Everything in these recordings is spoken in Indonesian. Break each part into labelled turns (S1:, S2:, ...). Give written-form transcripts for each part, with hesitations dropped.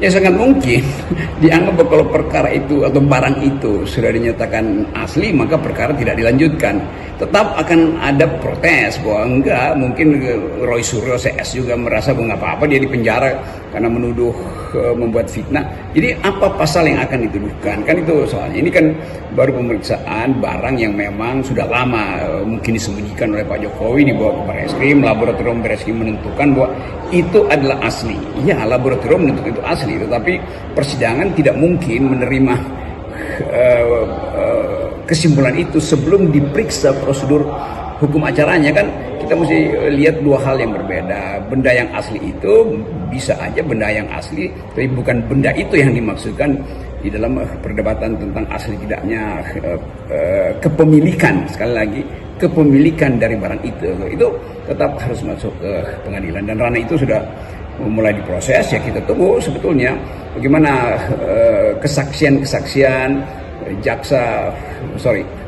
S1: Ya sangat mungkin dianggap bahwa kalau perkara itu atau barang itu sudah dinyatakan asli, maka perkara tidak dilanjutkan. Tetap akan ada protes bahwa enggak, mungkin Roy Suryo CS juga merasa bahwa nggak apa-apa dia dipenjara karena menuduh membuat fitnah. Jadi apa pasal yang akan dituduhkan? Kan itu soalnya. Ini kan baru pemeriksaan barang yang memang sudah lama mungkin disembunyikan oleh Pak Jokowi, dibawa ke Barreskrim, laboratorium Barreskrim menentukan bahwa itu adalah asli. Ya, laboratorium menentukan itu asli, tetapi persidangan tidak mungkin menerima kesimpulan itu sebelum diperiksa prosedur hukum acaranya. Kan kita mesti lihat dua hal yang berbeda. Benda yang asli itu bisa aja benda yang asli, tapi bukan benda itu yang dimaksudkan di dalam perdebatan tentang asli tidaknya kepemilikan. Sekali lagi, kepemilikan dari barang itu tetap harus masuk ke pengadilan, dan ranah itu sudah mulai diproses. Ya kita tunggu sebetulnya bagaimana kesaksian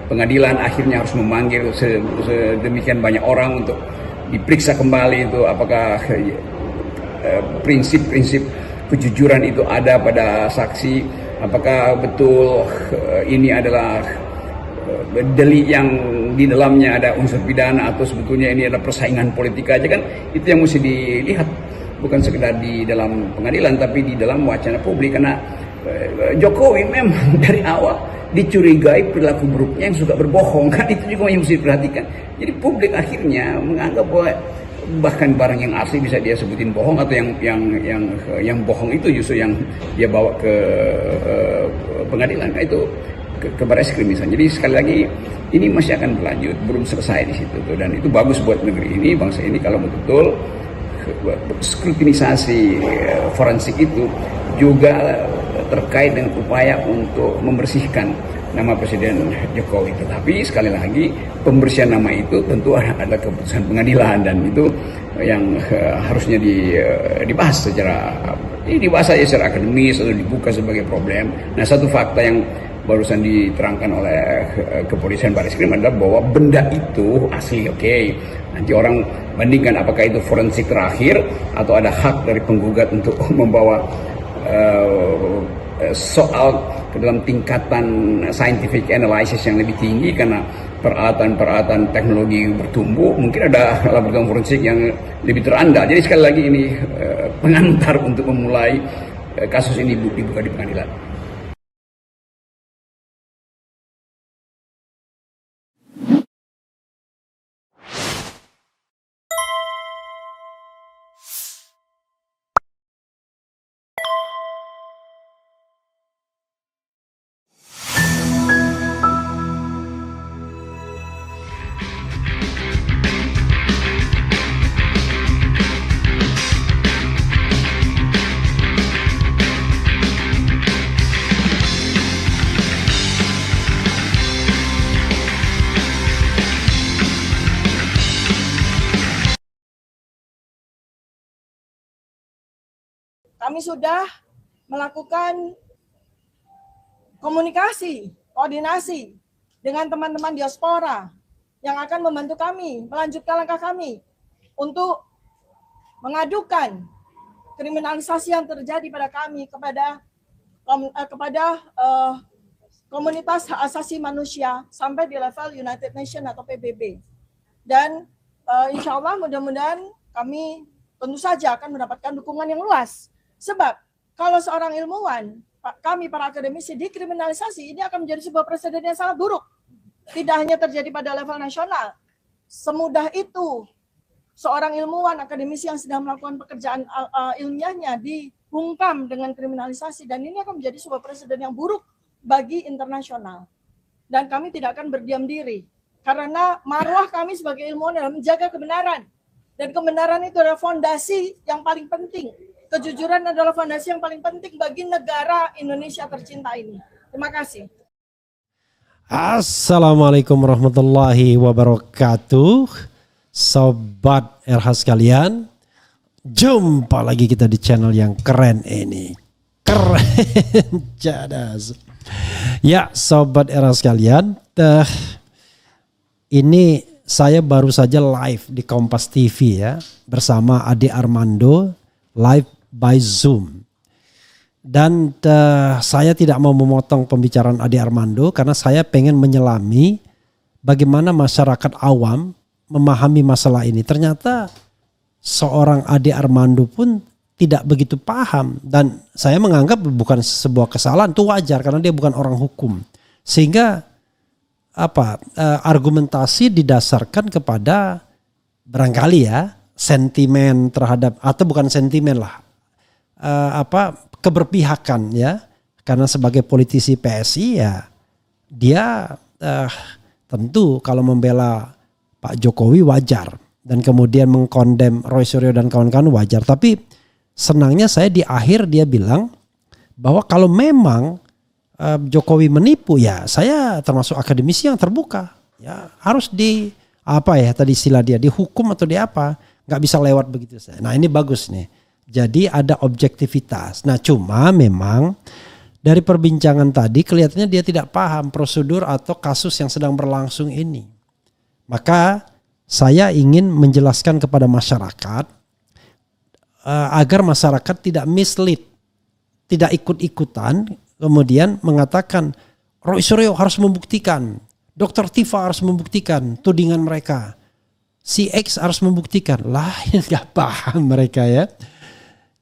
S1: pengadilan akhirnya harus memanggil sedemikian banyak orang untuk diperiksa kembali itu apakah prinsip-prinsip kejujuran itu ada pada saksi, apakah betul ini adalah delik yang di dalamnya ada unsur pidana atau sebetulnya ini adalah persaingan politik aja. Kan itu yang mesti dilihat, bukan sekedar di dalam pengadilan tapi di dalam wacana publik. Karena Jokowi memang dari awal dicurigai perilaku buruknya yang suka berbohong, kan itu juga yang mesti diperhatikan. Jadi publik akhirnya menganggap bahwa bahkan barang yang asli bisa dia sebutin bohong, atau yang bohong itu justru yang dia bawa ke pengadilan. Nah, itu ke Barreskrim misalnya. Jadi sekali lagi ini masih akan berlanjut, belum selesai di situ tuh. Dan itu bagus buat negeri ini, bangsa ini, kalau betul skrutinisasi forensik itu juga terkait dengan upaya untuk membersihkan nama Presiden Jokowi. Tetapi sekali lagi pembersihan nama itu tentu adalah keputusan pengadilan, dan itu yang harusnya dibahas secara akademis atau dibuka sebagai problem. Nah, satu fakta yang barusan diterangkan oleh kepolisian Barreskrim adalah bahwa benda itu asli. Oke. Nanti orang bandingkan apakah itu forensik terakhir atau ada hak dari penggugat untuk membawa soal ke dalam tingkatan scientific analysis yang lebih tinggi, karena peralatan teknologi bertumbuh, mungkin ada laboratorium forensik yang lebih terandal. Jadi sekali lagi ini pengantar untuk memulai kasus ini dibuka di pengadilan.
S2: Kami sudah melakukan komunikasi, koordinasi dengan teman-teman diaspora yang akan membantu kami melanjutkan langkah kami untuk mengadukan kriminalisasi yang terjadi pada kami kepada komunitas hak asasi manusia sampai di level United Nations atau PBB. Dan insya Allah mudah-mudahan kami tentu saja akan mendapatkan dukungan yang luas. Sebab kalau seorang ilmuwan, kami para akademisi dikriminalisasi, ini akan menjadi sebuah presiden yang sangat buruk. Tidak hanya terjadi pada level nasional. Semudah itu seorang ilmuwan akademisi yang sedang melakukan pekerjaan ilmiahnya dibungkam dengan kriminalisasi, dan ini akan menjadi sebuah presiden yang buruk bagi internasional. Dan kami tidak akan berdiam diri, karena marwah kami sebagai ilmuwan adalah menjaga kebenaran. Dan kebenaran itu adalah fondasi yang paling penting. Kejujuran adalah fondasi yang paling penting bagi negara Indonesia tercinta ini. Terima kasih.
S3: Assalamualaikum warahmatullahi wabarakatuh. Sobat RH sekalian, jumpa lagi kita di channel yang keren ini. Keren cadas. Ya, Sobat RH sekalian, ini saya baru saja live di Kompas TV ya, bersama Ade Armando, live by Zoom. Dan saya tidak mau memotong pembicaraan Ade Armando karena saya pengen menyelami bagaimana masyarakat awam memahami masalah ini. Ternyata seorang Ade Armando pun tidak begitu paham, dan saya menganggap bukan sebuah kesalahan, itu wajar karena dia bukan orang hukum. Sehingga argumentasi didasarkan kepada barangkali ya sentimen terhadap, atau bukan sentimen lah, keberpihakan ya, karena sebagai politisi PSI ya dia tentu kalau membela Pak Jokowi wajar, dan kemudian mengkondem Roy Suryo dan kawan-kawan wajar. Tapi senangnya saya di akhir dia bilang bahwa kalau memang Jokowi menipu, ya saya termasuk akademisi yang terbuka, ya harus tadi istilah dia dihukum atau di apa, nggak bisa lewat begitu saja. Nah ini bagus nih. Jadi ada objektivitas. Nah cuma memang dari perbincangan tadi kelihatannya dia tidak paham prosedur atau kasus yang sedang berlangsung ini. Maka saya ingin menjelaskan kepada masyarakat agar masyarakat tidak mislead, tidak ikut-ikutan kemudian mengatakan Roy Suryo harus membuktikan, Dr. Tifa harus membuktikan tudingan mereka, si X harus membuktikan. Lah ini nggak paham mereka ya.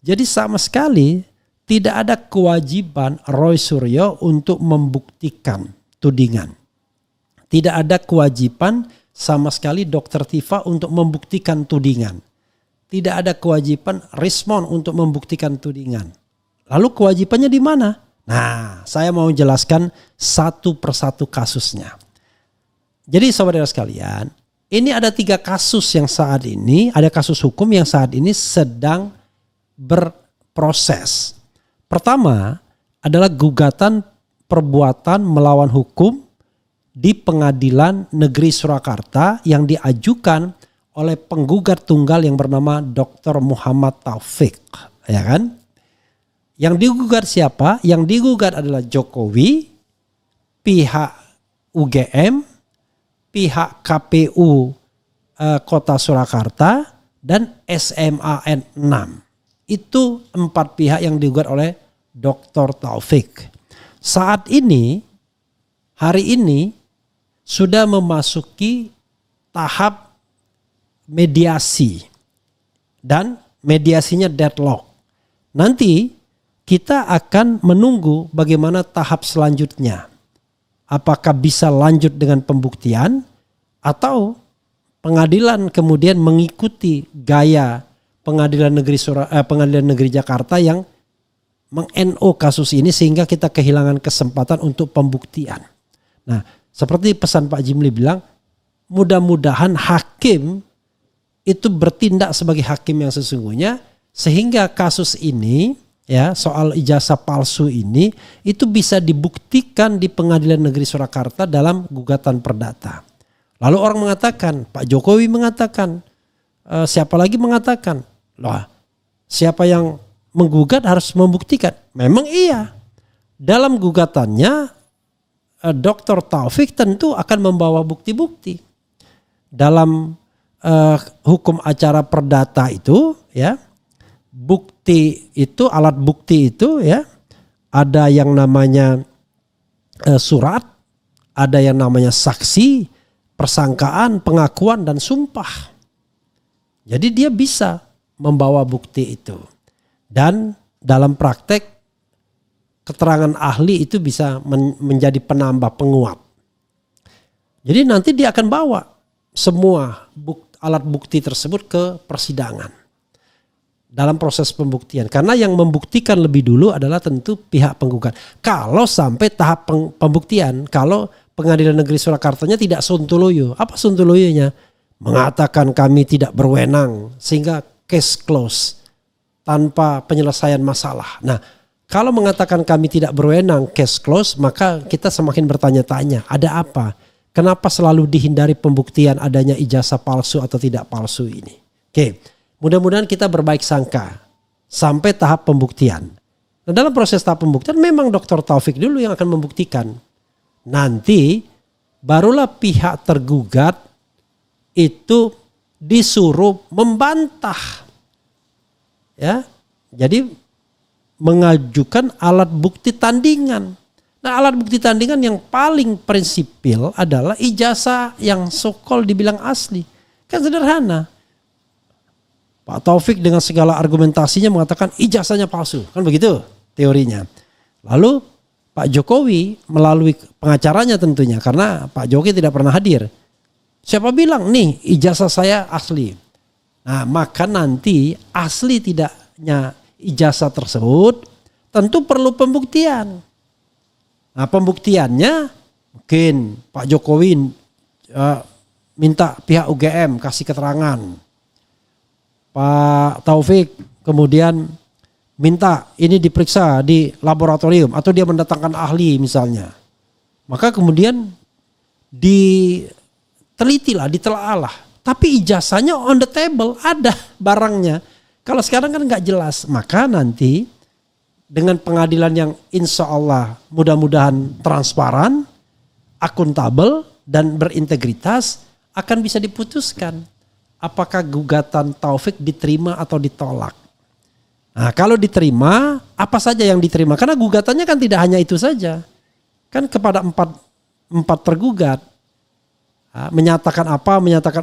S3: Jadi sama sekali tidak ada kewajiban Roy Suryo untuk membuktikan tudingan. Tidak ada kewajiban sama sekali Dr. Tifa untuk membuktikan tudingan. Tidak ada kewajiban Rismon untuk membuktikan tudingan. Lalu kewajibannya di mana? Nah, saya mau jelaskan satu persatu kasusnya. Jadi saudara sekalian, ini ada 3 kasus yang saat ini, ada kasus hukum yang saat ini sedang berproses. Pertama adalah gugatan perbuatan melawan hukum di Pengadilan Negeri Surakarta yang diajukan oleh penggugat tunggal yang bernama Dr. Muhammad Taufik, ya kan? Yang digugat siapa? Yang digugat adalah Jokowi, pihak UGM, pihak KPU Kota Surakarta, dan SMAN 6. Itu 4 pihak yang digugat oleh Dr. Taufik. Saat ini, hari ini sudah memasuki tahap mediasi dan mediasinya deadlock. Nanti kita akan menunggu bagaimana tahap selanjutnya. Apakah bisa lanjut dengan pembuktian atau pengadilan kemudian mengikuti gaya Pengadilan Negeri Jakarta yang meng-NO kasus ini sehingga kita kehilangan kesempatan untuk pembuktian. Nah, seperti pesan Pak Jimli bilang, mudah-mudahan hakim itu bertindak sebagai hakim yang sesungguhnya sehingga kasus ini ya soal ijazah palsu ini itu bisa dibuktikan di Pengadilan Negeri Surakarta dalam gugatan perdata. Lalu orang mengatakan, Pak Jokowi mengatakan, siapa lagi mengatakan, loh siapa yang menggugat harus membuktikan. Memang iya. Dalam gugatannya Dr. Taufik tentu akan membawa bukti-bukti. Dalam hukum acara perdata itu ya, bukti itu, alat bukti itu ya, ada yang namanya surat, ada yang namanya saksi, persangkaan, pengakuan, dan sumpah. Jadi dia bisa membawa bukti itu. Dan dalam praktek keterangan ahli itu bisa menjadi penambah penguat. Jadi nanti dia akan bawa semua alat bukti tersebut ke persidangan dalam proses pembuktian. Karena yang membuktikan lebih dulu adalah tentu pihak penggugat. Kalau sampai tahap pembuktian, kalau Pengadilan Negeri Surakartanya tidak sontoloyo. Apa sontoloyonya? Mengatakan kami tidak berwenang sehingga case close tanpa penyelesaian masalah. Nah, kalau mengatakan kami tidak berwenang case close, maka kita semakin bertanya-tanya, ada apa? Kenapa selalu dihindari pembuktian adanya ijazah palsu atau tidak palsu ini? Oke, mudah-mudahan kita berbaik sangka sampai tahap pembuktian. Nah, dalam proses tahap pembuktian memang Dr. Taufik dulu yang akan membuktikan. Nanti barulah pihak tergugat itu disuruh membantah. Ya. Jadi mengajukan alat bukti tandingan. Nah, alat bukti tandingan yang paling prinsipil adalah ijazah yang so-called dibilang asli. Kan sederhana. Pak Taufik dengan segala argumentasinya mengatakan ijazahnya palsu. Kan begitu teorinya. Lalu Pak Jokowi melalui pengacaranya tentunya, karena Pak Jokowi tidak pernah hadir. Siapa bilang nih ijazah saya asli? Nah, maka nanti asli tidaknya ijazah tersebut tentu perlu pembuktian. Nah, pembuktiannya mungkin Pak Jokowi minta pihak UGM kasih keterangan. Pak Taufik kemudian minta ini diperiksa di laboratorium atau dia mendatangkan ahli misalnya. Maka kemudian ditelitilah, ditelaah. Tapi ijazahnya on the table, ada barangnya. Kalau sekarang kan nggak jelas, maka nanti dengan pengadilan yang insya Allah mudah-mudahan transparan, akuntabel dan berintegritas akan bisa diputuskan apakah gugatan Taufik diterima atau ditolak. Nah, kalau diterima, apa saja yang diterima? Karena gugatannya kan tidak hanya itu saja. Kan kepada empat tergugat. Menyatakan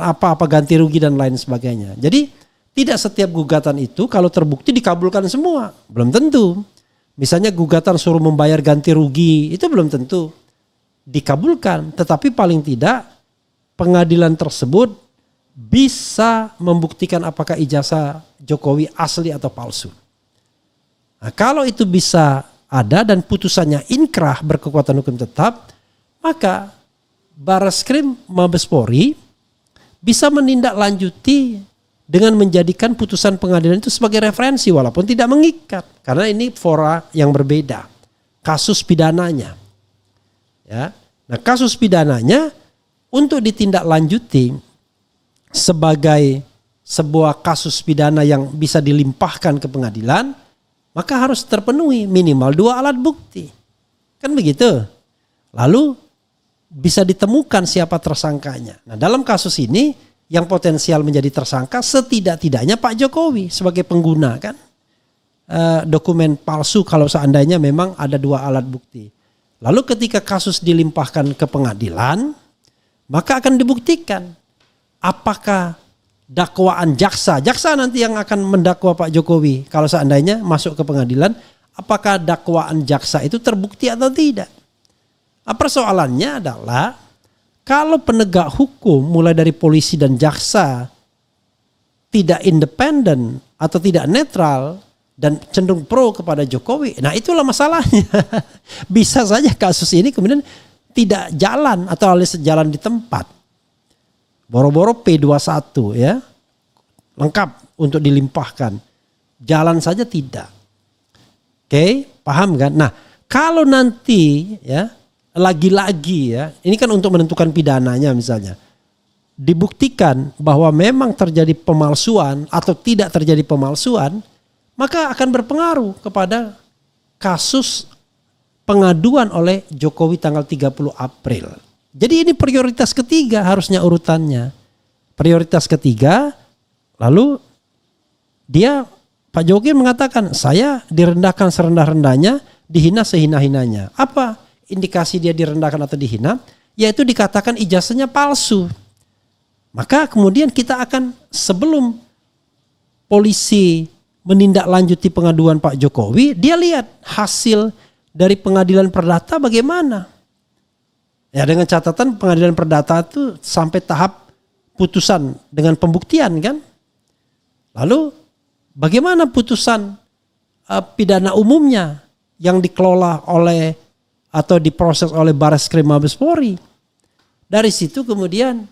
S3: apa ganti rugi dan lain sebagainya. Jadi tidak setiap gugatan itu kalau terbukti dikabulkan semua. Belum tentu. Misalnya gugatan suruh membayar ganti rugi, itu belum tentu dikabulkan. Tetapi paling tidak pengadilan tersebut bisa membuktikan apakah ijazah Jokowi asli atau palsu. Nah, kalau itu bisa ada dan putusannya inkrah berkekuatan hukum tetap, maka Bareskrim Mabes Polri bisa menindaklanjuti dengan menjadikan putusan pengadilan itu sebagai referensi walaupun tidak mengikat, karena ini fora yang berbeda, kasus pidananya. Ya, nah kasus pidananya untuk ditindaklanjuti sebagai sebuah kasus pidana yang bisa dilimpahkan ke pengadilan, maka harus terpenuhi minimal 2 alat bukti. Kan begitu. Lalu bisa ditemukan siapa tersangkanya. Nah, dalam kasus ini yang potensial menjadi tersangka setidak-tidaknya Pak Jokowi sebagai pengguna kan dokumen palsu kalau seandainya memang ada 2 alat bukti. Lalu ketika kasus dilimpahkan ke pengadilan, maka akan dibuktikan apakah dakwaan jaksa nanti yang akan mendakwa Pak Jokowi kalau seandainya masuk ke pengadilan, apakah dakwaan jaksa itu terbukti atau tidak. Nah, persoalannya adalah kalau penegak hukum mulai dari polisi dan jaksa tidak independen atau tidak netral dan cenderung pro kepada Jokowi, nah itulah masalahnya. Bisa saja kasus ini kemudian tidak jalan atau alias jalan di tempat. Boro-boro P21 ya, lengkap untuk dilimpahkan. Jalan saja tidak. Oke, paham kan? Nah, kalau nanti ya, lagi-lagi ya, ini kan untuk menentukan pidananya misalnya. Dibuktikan bahwa memang terjadi pemalsuan atau tidak terjadi pemalsuan, maka akan berpengaruh kepada kasus pengaduan oleh Jokowi tanggal 30 April. Jadi ini prioritas ketiga harusnya urutannya. Prioritas ketiga, lalu dia Pak Jokowi mengatakan saya direndahkan serendah-rendahnya, dihina sehina-hinanya. Apa indikasi dia direndahkan atau dihina? Yaitu dikatakan ijazahnya palsu. Maka kemudian kita akan sebelum polisi menindaklanjuti pengaduan Pak Jokowi, dia lihat hasil dari pengadilan perdata bagaimana. Ya, dengan catatan pengadilan perdata itu sampai tahap putusan dengan pembuktian kan. Lalu bagaimana putusan pidana umumnya yang dikelola oleh atau diproses oleh Bareskrim Mabes Polri. Dari situ kemudian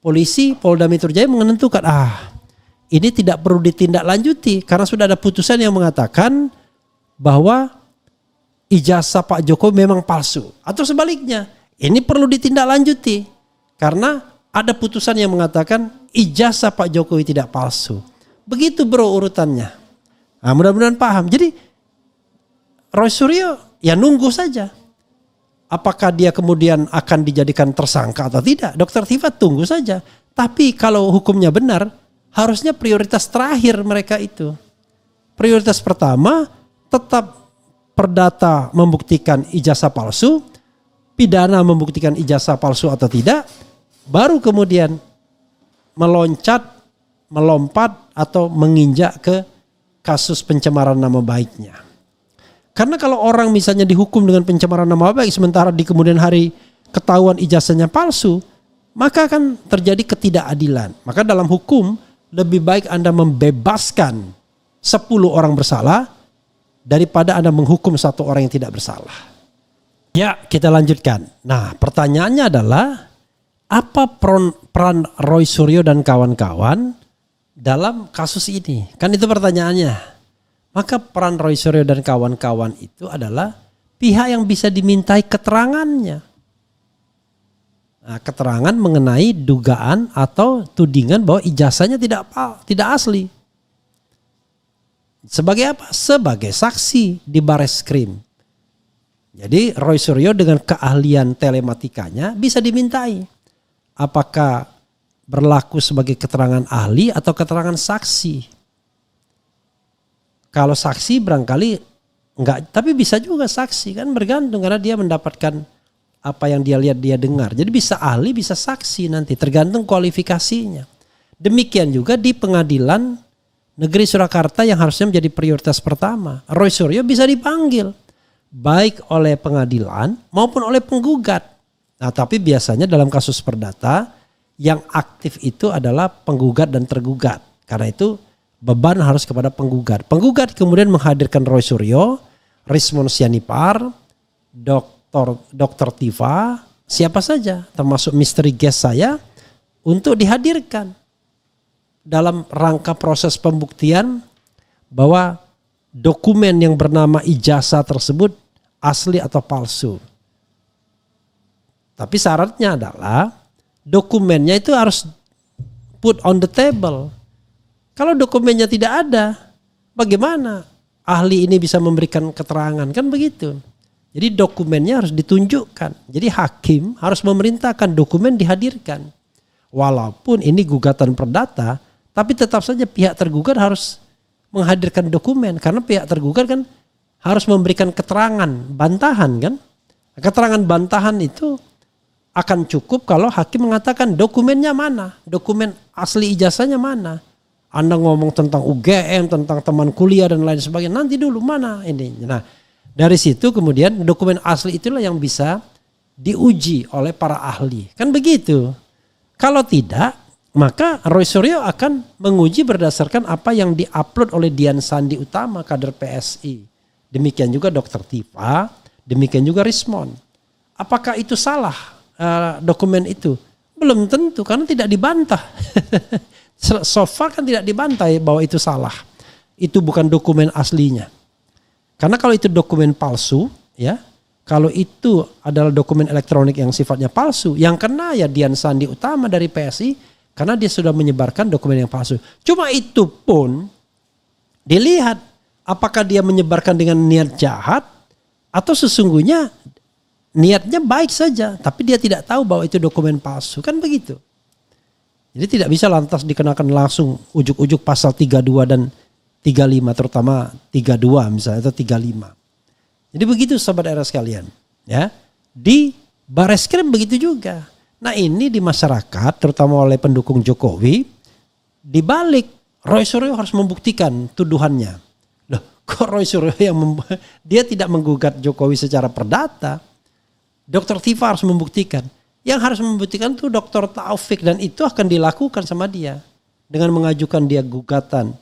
S3: polisi Polda Metro Jaya menentukan ini tidak perlu ditindaklanjuti karena sudah ada putusan yang mengatakan bahwa ijazah Pak Jokowi memang palsu. Atau sebaliknya, ini perlu ditindaklanjuti karena ada putusan yang mengatakan ijazah Pak Jokowi tidak palsu. Begitu bro urutannya. Nah, mudah-mudahan paham. Jadi Roy Suryo ya nunggu saja. Apakah dia kemudian akan dijadikan tersangka atau tidak? Dr. Tifat tunggu saja. Tapi kalau hukumnya benar, harusnya prioritas terakhir mereka itu. Prioritas pertama, tetap perdata membuktikan ijazah palsu, pidana membuktikan ijazah palsu atau tidak, baru kemudian melompat atau menginjak ke kasus pencemaran nama baiknya. Karena kalau orang misalnya dihukum dengan pencemaran nama baik sementara di kemudian hari ketahuan ijazahnya palsu, maka akan terjadi ketidakadilan. Maka dalam hukum lebih baik Anda membebaskan 10 orang bersalah daripada Anda menghukum 1 orang yang tidak bersalah. Ya, kita lanjutkan. Nah, pertanyaannya adalah apa peran Roy Suryo dan kawan-kawan dalam kasus ini? Kan itu pertanyaannya. Maka peran Roy Suryo dan kawan-kawan itu adalah pihak yang bisa dimintai keterangannya. Nah, keterangan mengenai dugaan atau tudingan bahwa ijazahnya tidak asli. Sebagai apa? Sebagai saksi di Bareskrim. Jadi Roy Suryo dengan keahlian telematikanya bisa dimintai. Apakah berlaku sebagai keterangan ahli atau keterangan saksi? Kalau saksi barangkali enggak, tapi bisa juga saksi, kan bergantung karena dia mendapatkan apa yang dia lihat, dia dengar. Jadi bisa ahli, bisa saksi nanti, tergantung kualifikasinya. Demikian juga di Pengadilan Negeri Surakarta yang harusnya menjadi prioritas pertama. Roy Suryo bisa dipanggil baik oleh pengadilan maupun oleh penggugat. Nah, tapi biasanya dalam kasus perdata yang aktif itu adalah penggugat dan tergugat. Karena itu beban harus kepada penggugat. Penggugat kemudian menghadirkan Roy Suryo, Rismon Sianipar, Dr. Tifa, siapa saja termasuk misteri guest saya untuk dihadirkan dalam rangka proses pembuktian bahwa dokumen yang bernama ijazah tersebut asli atau palsu. Tapi syaratnya adalah dokumennya itu harus put on the table. Kalau dokumennya tidak ada, bagaimana ahli ini bisa memberikan keterangan? Kan begitu. Jadi dokumennya harus ditunjukkan. Jadi hakim harus memerintahkan dokumen dihadirkan. Walaupun ini gugatan perdata, tapi tetap saja pihak tergugat harus menghadirkan dokumen. Karena pihak tergugat kan harus memberikan keterangan, bantahan kan. Keterangan bantahan itu akan cukup kalau hakim mengatakan dokumennya mana, dokumen asli ijazahnya mana. Anda ngomong tentang UGM, tentang teman kuliah dan lain sebagainya. Nanti dulu mana ini. Nah, dari situ kemudian dokumen asli itulah yang bisa diuji oleh para ahli. Kan begitu. Kalau tidak, maka Roy Suryo akan menguji berdasarkan apa yang diupload oleh Dian Sandi Utama, kader PSI. Demikian juga Dr. Tifa, demikian juga Rismon. Apakah itu salah dokumen itu? Belum tentu karena tidak dibantah. So far kan tidak dibantai bahwa itu salah. Itu bukan dokumen aslinya. Karena kalau itu dokumen palsu, ya, kalau itu adalah dokumen elektronik yang sifatnya palsu, yang kena ya Dian Sandi Utama dari PSI karena dia sudah menyebarkan dokumen yang palsu. Cuma itu pun dilihat apakah dia menyebarkan dengan niat jahat atau sesungguhnya niatnya baik saja, tapi dia tidak tahu bahwa itu dokumen palsu, kan begitu. Jadi tidak bisa lantas dikenakan langsung ujuk-ujuk pasal 32 dan 35, terutama 32 misalnya atau 35. Jadi begitu sobat era sekalian, ya. Di Bareskrim begitu juga. Nah, ini di masyarakat terutama oleh pendukung Jokowi, dibalik Roy Suryo harus membuktikan tuduhannya. Loh, kok Roy Suryo yang dia tidak menggugat Jokowi secara perdata? Dr. Tifa harus membuktikan. Yang harus membuktikan itu Dr. Taufik dan itu akan dilakukan sama dia. Dengan mengajukan dia gugatan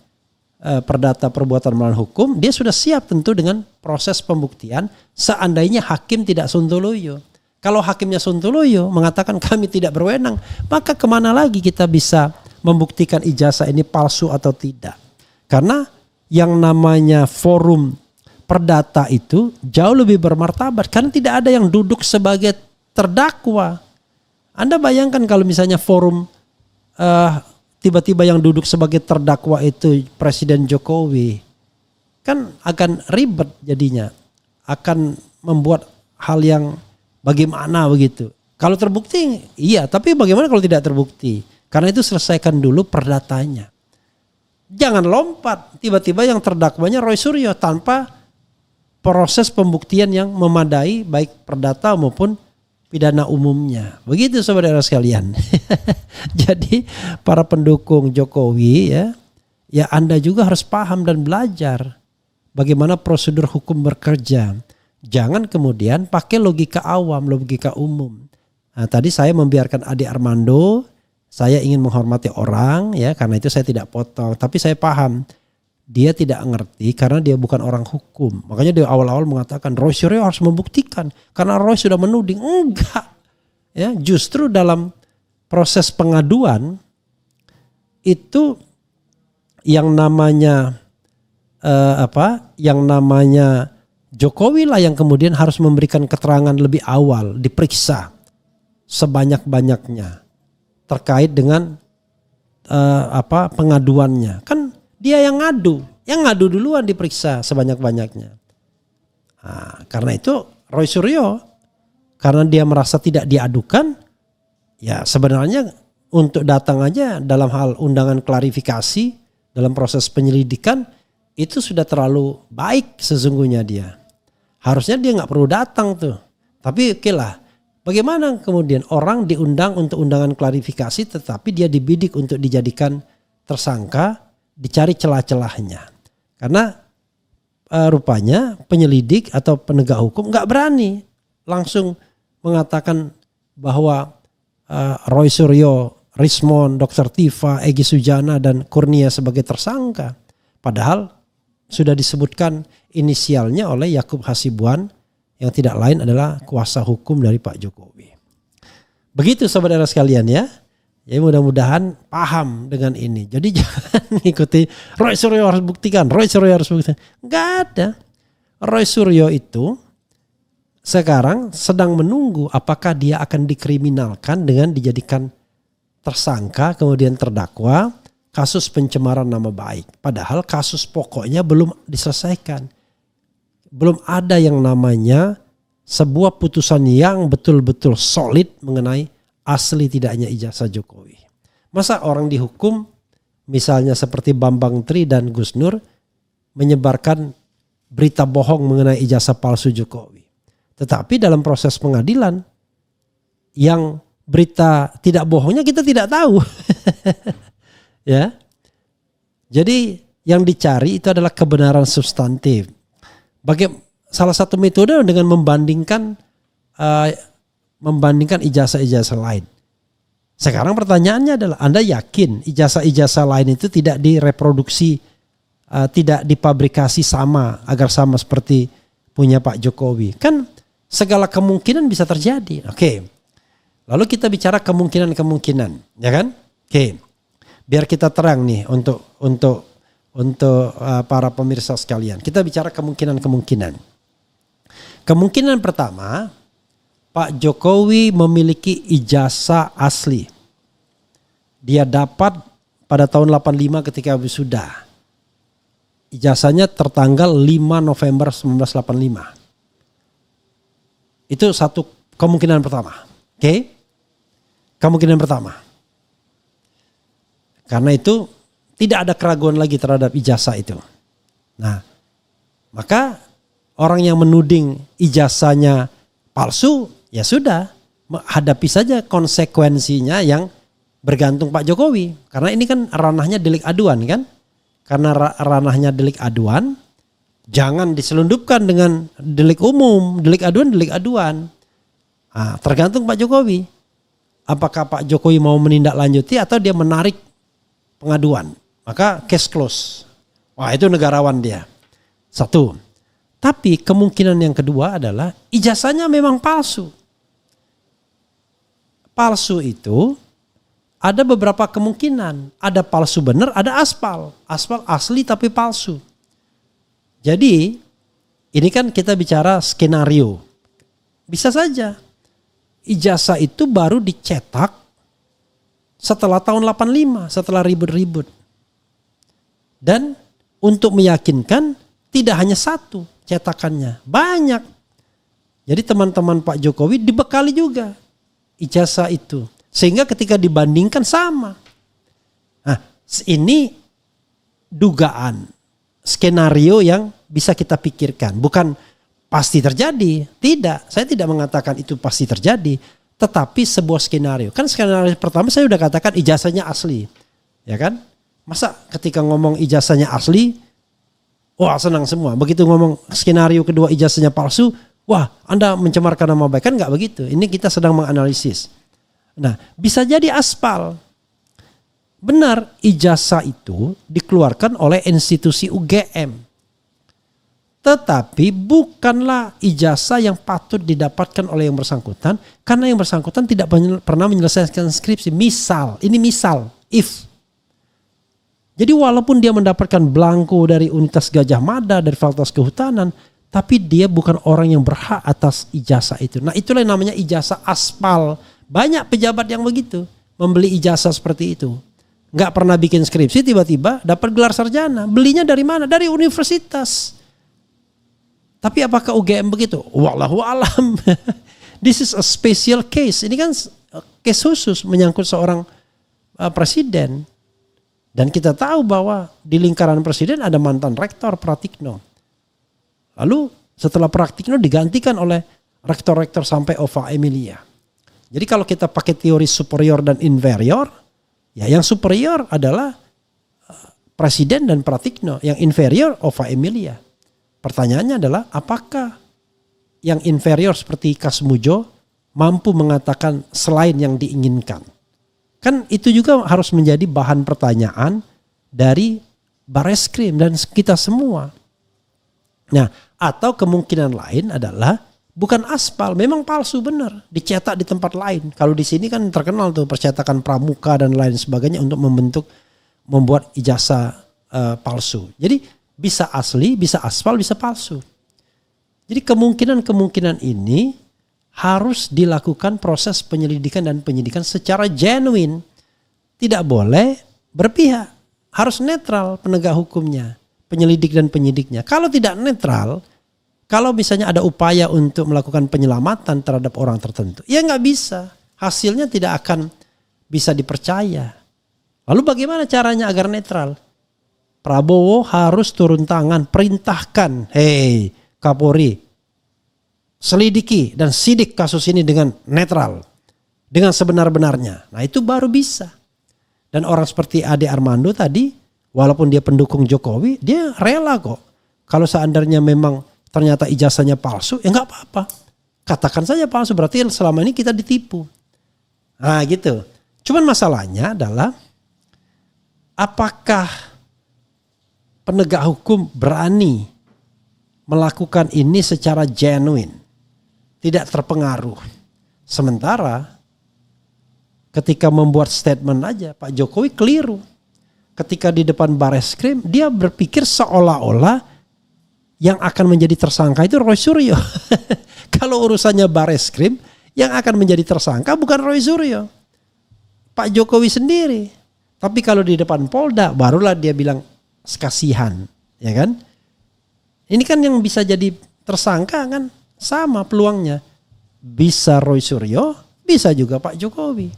S3: perdata perbuatan melawan hukum, dia sudah siap tentu dengan proses pembuktian seandainya hakim tidak sontoloyo. Kalau hakimnya sontoloyo mengatakan kami tidak berwenang, maka kemana lagi kita bisa membuktikan ijazah ini palsu atau tidak. Karena yang namanya forum perdata itu jauh lebih bermartabat karena tidak ada yang duduk sebagai terdakwa. Anda bayangkan kalau misalnya forum tiba-tiba yang duduk sebagai terdakwa itu Presiden Jokowi, kan akan ribet jadinya, akan membuat hal yang bagaimana begitu. Kalau terbukti iya, tapi bagaimana kalau tidak terbukti? Karena itu selesaikan dulu perdatanya. Jangan lompat tiba-tiba yang terdakwanya Roy Suryo tanpa proses pembuktian yang memadai baik perdata maupun pidana umumnya. Begitu saudara sekalian. Jadi para pendukung Jokowi ya Anda juga harus paham dan belajar bagaimana prosedur hukum bekerja. Jangan kemudian pakai logika awam, logika umum. Nah, tadi saya membiarkan Ade Armando, saya ingin menghormati orang ya, karena itu saya tidak potong. Tapi saya paham dia tidak ngerti karena dia bukan orang hukum. Makanya dia awal-awal mengatakan Roy Suryo harus membuktikan karena Roy sudah menuding. Enggak. Ya, justru dalam proses pengaduan itu yang namanya yang namanya Jokowi lah yang kemudian harus memberikan keterangan lebih awal, diperiksa sebanyak-banyaknya terkait dengan pengaduannya. Kan dia yang ngadu duluan diperiksa sebanyak-banyaknya. Nah, karena itu Roy Suryo, karena dia merasa tidak diadukan, ya sebenarnya untuk datang aja dalam hal undangan klarifikasi dalam proses penyelidikan itu sudah terlalu baik sesungguhnya dia. Harusnya dia nggak perlu datang tuh. Tapi oke lah, bagaimana kemudian orang diundang untuk undangan klarifikasi tetapi dia dibidik untuk dijadikan tersangka, dicari celah-celahnya. Karena rupanya penyelidik atau penegak hukum nggak berani langsung mengatakan bahwa Roy Suryo, Rismond, Dr. Tifa, Egy Sujana dan Kurnia sebagai tersangka. Padahal sudah disebutkan inisialnya oleh Yakub Hasibuan yang tidak lain adalah kuasa hukum dari Pak Jokowi. Begitu saudara sekalian ya. Ya mudah-mudahan paham dengan ini. Jadi jangan ikuti Roy Suryo harus buktikan, Roy Suryo harus buktikan. Enggak ada. Roy Suryo itu sekarang sedang menunggu apakah dia akan dikriminalkan dengan dijadikan tersangka kemudian terdakwa kasus pencemaran nama baik. Padahal kasus pokoknya belum diselesaikan. Belum ada yang namanya sebuah putusan yang betul-betul solid mengenai asli tidaknya ijazah Jokowi. Masa orang dihukum misalnya seperti Bambang Tri dan Gus Nur menyebarkan berita bohong mengenai ijazah palsu Jokowi. Tetapi dalam proses pengadilan yang berita tidak bohongnya kita tidak tahu. Ya. Jadi yang dicari itu adalah kebenaran substantif. Salah satu metode dengan membandingkan ijazah-ijazah lain. Sekarang pertanyaannya adalah Anda yakin ijazah-ijazah lain itu tidak direproduksi, tidak dipabrikasi sama agar sama seperti punya Pak Jokowi? Kan segala kemungkinan bisa terjadi. Oke. Lalu kita bicara kemungkinan-kemungkinan, ya kan? Oke. Biar kita terang nih untuk para pemirsa sekalian. Kita bicara kemungkinan-kemungkinan. Kemungkinan pertama, Pak Jokowi memiliki ijazah asli. Dia dapat pada tahun 85 ketika wisuda. Ijazahnya tertanggal 5 November 1985. Itu satu kemungkinan pertama. Oke? Kemungkinan pertama. Karena itu tidak ada keraguan lagi terhadap ijazah itu. Nah, maka orang yang menuding ijazahnya palsu, ya sudah, hadapi saja konsekuensinya yang bergantung Pak Jokowi. Karena ini kan ranahnya delik aduan kan. Karena ranahnya delik aduan, jangan diselundupkan dengan delik umum. Delik aduan. Nah, tergantung Pak Jokowi. Apakah Pak Jokowi mau menindaklanjuti atau dia menarik pengaduan. Maka case close. Wah, itu negarawan dia. Satu. Tapi kemungkinan yang kedua adalah ijazahnya memang palsu. Palsu itu ada beberapa kemungkinan. Ada palsu benar, ada aspal. Aspal asli tapi palsu. Jadi ini kan kita bicara skenario. Bisa saja ijazah itu baru dicetak setelah tahun 85, setelah ribut-ribut. Dan untuk meyakinkan tidak hanya satu cetakannya, banyak. Jadi teman-teman Pak Jokowi dibekali juga ijazah itu. Sehingga ketika dibandingkan sama. Nah, ini dugaan, skenario yang bisa kita pikirkan. Bukan pasti terjadi. Tidak, saya tidak mengatakan itu pasti terjadi. Tetapi sebuah skenario. Kan skenario pertama saya udah katakan ijazahnya asli. Ya kan? Masa ketika ngomong ijazahnya asli, wah senang semua. Begitu ngomong skenario kedua ijazahnya palsu, wah Anda mencemarkan nama baik. Kan gak begitu. Ini kita sedang menganalisis. Nah bisa jadi aspal. Benar ijazah itu dikeluarkan oleh institusi UGM. Tetapi bukanlah ijazah yang patut didapatkan oleh yang bersangkutan. Karena yang bersangkutan tidak pernah menyelesaikan skripsi. Misal, ini misal, if. Jadi walaupun dia mendapatkan belangko dari Universitas Gajah Mada, dari Fakultas Kehutanan. Tapi dia bukan orang yang berhak atas ijazah itu. Nah itulah yang namanya ijazah aspal. Banyak pejabat yang begitu. Membeli ijazah seperti itu. Nggak pernah bikin skripsi, tiba-tiba dapat gelar sarjana. Belinya dari mana? Dari universitas. Tapi apakah UGM begitu? Wallahu alam. This is a special case. Ini kan case khusus menyangkut seorang presiden. Dan kita tahu bahwa di lingkaran presiden ada mantan rektor Pratikno. Lalu setelah Pratikno digantikan oleh rektor-rektor sampai Ova Emilia. Jadi kalau kita pakai teori superior dan inferior, ya yang superior adalah presiden dan Pratikno, yang inferior Ova Emilia. Pertanyaannya adalah apakah yang inferior seperti Kasmujo mampu mengatakan selain yang diinginkan? Kan itu juga harus menjadi bahan pertanyaan dari Bareskrim dan kita semua. Nah, atau kemungkinan lain adalah bukan aspal, memang palsu benar, dicetak di tempat lain. Kalau di sini kan terkenal tuh percetakan pramuka dan lain sebagainya untuk membuat ijazah palsu. Jadi bisa asli, bisa aspal, bisa palsu. Jadi kemungkinan ini harus dilakukan proses penyelidikan dan penyidikan secara genuine. Tidak boleh berpihak. Harus netral penegak hukumnya, penyelidik dan penyidiknya. Kalau tidak netral, kalau misalnya ada upaya untuk melakukan penyelamatan terhadap orang tertentu, ya nggak bisa. Hasilnya tidak akan bisa dipercaya. Lalu bagaimana caranya agar netral? Prabowo harus turun tangan, perintahkan, hei Kapolri, selidiki dan sidik kasus ini dengan netral, dengan sebenar-benarnya. Nah itu baru bisa. Dan orang seperti Ade Armando tadi, walaupun dia pendukung Jokowi, dia rela kok. Kalau seandainya memang ternyata ijazahnya palsu, ya nggak apa-apa. Katakan saja palsu, berarti selama ini kita ditipu. Nah gitu. Cuman masalahnya adalah apakah penegak hukum berani melakukan ini secara genuine, tidak terpengaruh. Sementara ketika membuat statement aja Pak Jokowi keliru. Ketika di depan Bareskrim dia berpikir seolah-olah yang akan menjadi tersangka itu Roy Suryo. Kalau urusannya Bareskrim, yang akan menjadi tersangka bukan Roy Suryo, Pak Jokowi sendiri. Tapi kalau di depan Polda barulah dia bilang kasihan, ya kan? Ini kan yang bisa jadi tersangka kan sama peluangnya. Bisa Roy Suryo, bisa juga Pak Jokowi.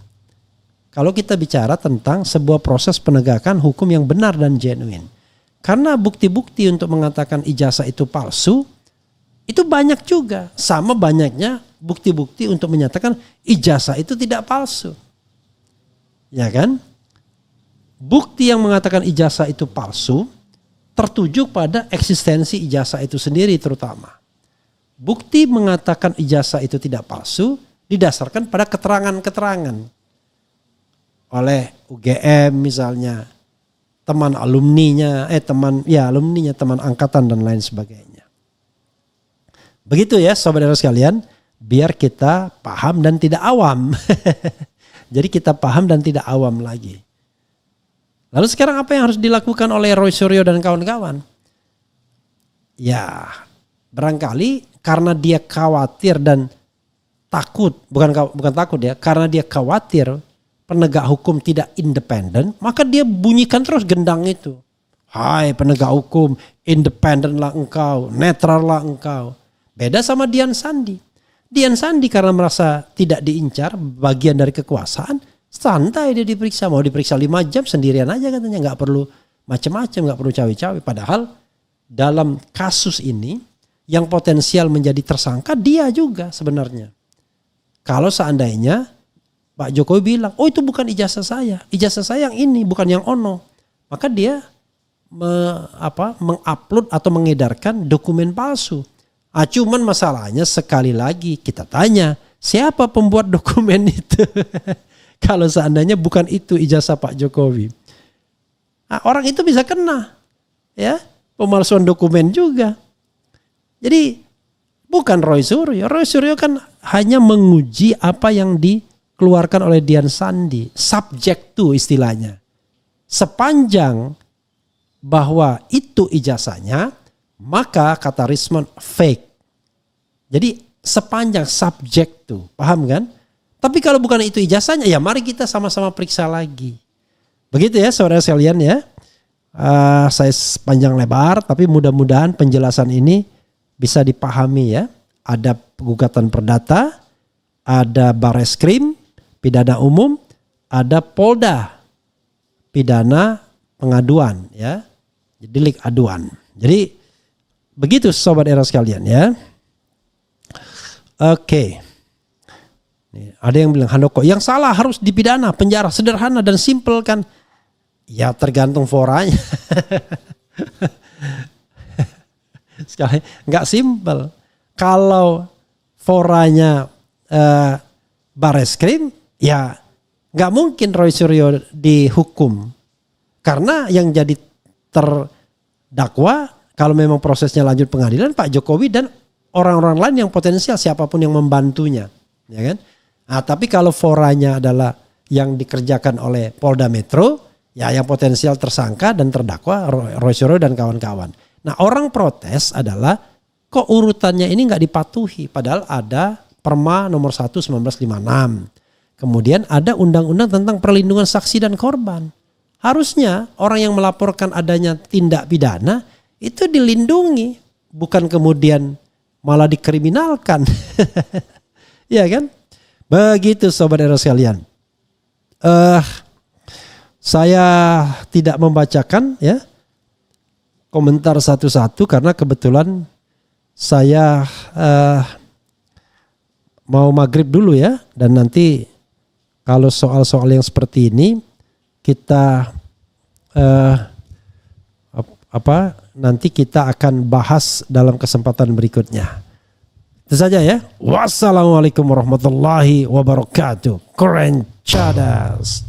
S3: Kalau kita bicara tentang sebuah proses penegakan hukum yang benar dan genuine. Karena bukti-bukti untuk mengatakan ijazah itu palsu, itu banyak juga. Sama banyaknya bukti-bukti untuk menyatakan ijazah itu tidak palsu. Ya kan? Bukti yang mengatakan ijazah itu palsu tertuju pada eksistensi ijazah itu sendiri terutama. Bukti mengatakan ijazah itu tidak palsu didasarkan pada keterangan-keterangan oleh UGM misalnya, teman alumninya, teman angkatan dan lain sebagainya. Begitu ya saudara sekalian, biar kita paham dan tidak awam. Jadi kita paham dan tidak awam lagi. Lalu sekarang apa yang harus dilakukan oleh Roy Suryo dan kawan-kawan? Ya, barangkali karena dia khawatir dan takut, bukan takut ya, karena dia khawatir penegak hukum tidak independen, maka dia bunyikan terus gendang itu. Hai penegak hukum, independenlah engkau, netrallah engkau. Beda sama Dian Sandi. Dian Sandi karena merasa tidak diincar bagian dari kekuasaan, santai dia diperiksa. Mau diperiksa 5 jam sendirian aja katanya, nggak perlu macam-macam, nggak perlu cawe-cawe. Padahal dalam kasus ini yang potensial menjadi tersangka dia juga sebenarnya. Kalau seandainya Pak Jokowi bilang, oh itu bukan ijazah saya yang ini, bukan yang ono. Maka dia mengupload atau mengedarkan dokumen palsu. Cuman masalahnya sekali lagi kita tanya, siapa pembuat dokumen itu? Kalau seandainya bukan itu ijazah Pak Jokowi. Orang itu bisa kena, ya, pemalsuan dokumen juga. Jadi bukan Roy Suryo. Roy Suryo kan hanya menguji apa yang dikeluarkan oleh Dian Sandi. Subject to istilahnya. Sepanjang bahwa itu ijazahnya, maka kata Rismond fake. Jadi sepanjang subject to, paham kan? Tapi kalau bukan itu ijazahnya, ya mari kita sama-sama periksa lagi. Begitu ya saudara sekalian ya. Saya panjang lebar, tapi mudah-mudahan penjelasan ini bisa dipahami ya. Ada gugatan perdata, ada Bareskrim, pidana umum, ada Polda, pidana pengaduan ya. Delik aduan. Jadi begitu sobat era sekalian ya. Oke. Nih, ada yang bilang Handoko yang salah harus dipidana penjara, sederhana dan simpel kan. Ya tergantung foranya. Sekali nggak simpel. Kalau foranya Bareskrim, ya nggak mungkin Roy Suryo dihukum karena yang jadi terdakwa kalau memang prosesnya lanjut pengadilan Pak Jokowi dan orang-orang lain yang potensial siapapun yang membantunya, ya kan? Tapi kalau foranya adalah yang dikerjakan oleh Polda Metro, ya yang potensial tersangka dan terdakwa Roy Suryo dan kawan-kawan. Nah orang protes adalah kok urutannya ini nggak dipatuhi padahal ada Perma nomor 1 1956. Kemudian ada undang-undang tentang perlindungan saksi dan korban. Harusnya orang yang melaporkan adanya tindak pidana itu dilindungi, bukan kemudian malah dikriminalkan. Ya kan? Begitu sobat era sekalian. Saya tidak membacakan ya komentar satu-satu karena kebetulan saya mau maghrib dulu ya, dan nanti kalau soal-soal yang seperti ini kita nanti kita akan bahas dalam kesempatan berikutnya. Itu saja ya. Wassalamualaikum warahmatullahi wabarakatuh. Keren cadas.